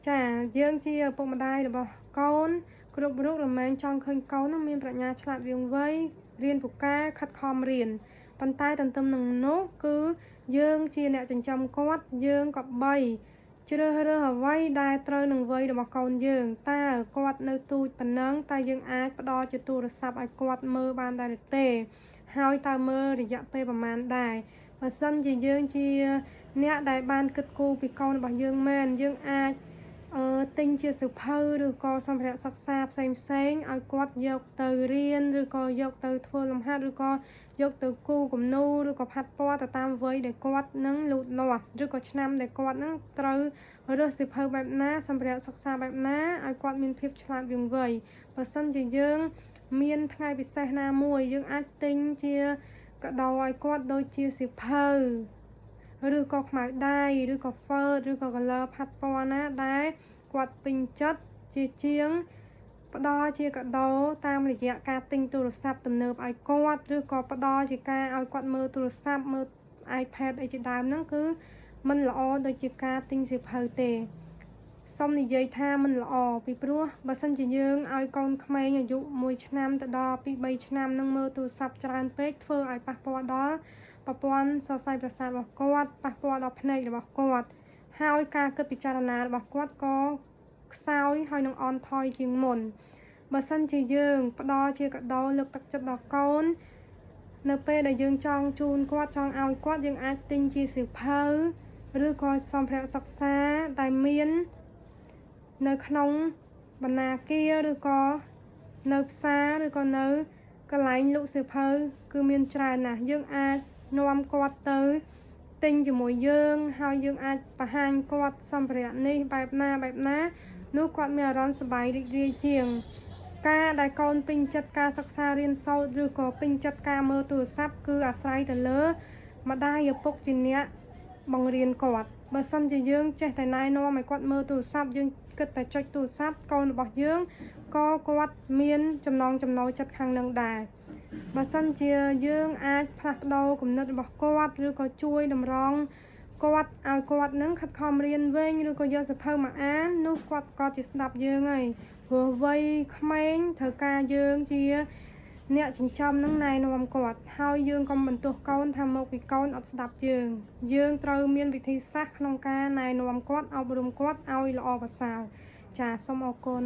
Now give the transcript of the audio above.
ចាយើងជាឪពុកម្ដាយរបស់កូនគ្រប់រូបរមែងចង់ឃើញកូននឹងមានប្រាជ្ញាឆ្លាតវាងវៃរៀនពូកែខិតខំរៀនប៉ុន្តែទន្ទឹមនឹងនោះគឺយើងជាអ្នកចិញ្ចឹមគាត់យើងក៏បីជ្រើសរើសអ្វីដែលត្រូវនឹងវ័យរបស់កូនយើងតើគាត់នៅទូចប៉ុណ្ណឹងតែយើងអាចផ្ដល់ជាទូរស័ព្ទឲ្យគាត់មើលបានដែរទេហើយតើមើលរយៈពេលប្រមាណដែរបើសិនជាយើងជាអ្នកដែលបានគិតគូរពីកូនរបស់យើងមែនយើងអាចទិញជាសៀវភៅឬក៏សម្ភារៈសិក្សាផ្សេងឲ្យគាត់យកទៅរៀនឬក៏យកទៅធ្វើលំហាត់ឬក៏យកទៅគូរគំនូរឬក៏ផាត់ពណ៌ទៅតាមវ័យដែលគាត់នឹងលូតលាស់ឬក៏ឆ្នាំដែលគាត់នឹងត្រូវរើសសៀវភៅបែបណាសម្ភារៈសិក្សាបែបណាឲ្យគាត់មានភាពឆ្លាតវាងវៃបើសិនជាយើងមានថ្ងៃពិសេសណាមួយយើងអាចទិញជាកាដូឲ្យគាត់ដូចជាសៀវភៅឬក៏ខ្មៅដៃឬក៏ហ្វឺតឬក៏ color ផាត់ពណ៌ណាដែលគាត់ពេញចិត្តជាជាងផ្ដល់ជាកាដូតាមរយៈការទិញទូរស័ព្ទទំនើបឲ្យគាត់ឬក៏ផ្ដល់ជាការឲ្យគាត់មើលទូរស័ព្ទមើល iPad អីជាដើមហ្នឹងគឺมันល្អដូចជាការទិញសៀវភៅទេសូមនិយាយថាมันល្អពីព្រោះបើសិនជាយើងឲ្យកូនក្មេងអាយុ1ឆ្នាំទៅដល់2 3ឆ្នាំនឹងមើលទូរស័ព្ទច្រើនពេកធ្វើឲ្យប៉ះពាល់ដល់ប្រព័ន្ធសរសៃប្រសាទរបស់គាត់ប៉ះពាល់ដល់ភ្នែករបស់គាត់ហើយការគិតពិចារណារបស់គាត់ក៏ខ្សោយហើយនឹងអន់ថយជាងមុនបើសិនជាយើងផ្ដល់ជាកាដូលើកទឹកចិត្តដល់កូននៅពេលដែលយើងចង់ជូនគាត់ចង់ឲ្យគាត់យើងអាចទិញជាសៀវភៅឬក៏សម្ភារៈសិក្សាដែលមាននៅក្នុងបណ្ណាគារឬក៏នៅផ្សារឬក៏នៅកន្លែងលក់សៀវភៅគឺមានច្រើនណាស់យើងអាចនាំគាត់ទៅទិញជាមួយយើងហើយយើងអាចបង្ហាញគាត់សម្ភារៈនេះបែបណានោះគាត់មានអារម្មណ៍សប្បាយរីករាយជាងការដែលកូនពេញចិត្តការសិក្សារៀនសូត្រឬក៏ពេញចិត្តការមើលទូរស័ព្ទគឺអាស្រ័យទៅលើម្ដាយឪពុកជាអ្នកបង្រៀនគាត់បើសិនជាយើងចេះតែណែនាំឲ្យគាត់មើលទូរស័ព្ទយើងគិតតែចុចទូរស័ព្ទកូនរបស់យើងក៏គាត់មានចំណង់ចំណូលចិត្តខាងនឹងដែរបើសិនជាយើងអាចផ្លាស់ប្ដូរគំនិតរបស់គាត់ឬក៏ជួយតម្រង់គាត់ឲ្យគាត់នឹងខិតខំរៀនវិញឬក៏យកសៀវភៅមកអាននោះគាត់ក៏ជាស្ដាប់យើងហើយព្រោះវ័យក្មេងត្រូវការយើងជាអ្នកចិញ្ចឹមនឹងណែនាំគាត់ហើយយើងកុំបន្ទោសកូនថាមកពីកូនអត់ស្ដាប់យើងត្រូវមានវិធីសាស្ត្រក្នុងការណែនាំគាត់អប់រំគាត់ឲ្យល្អប្រសើរចាសូមអរគុណ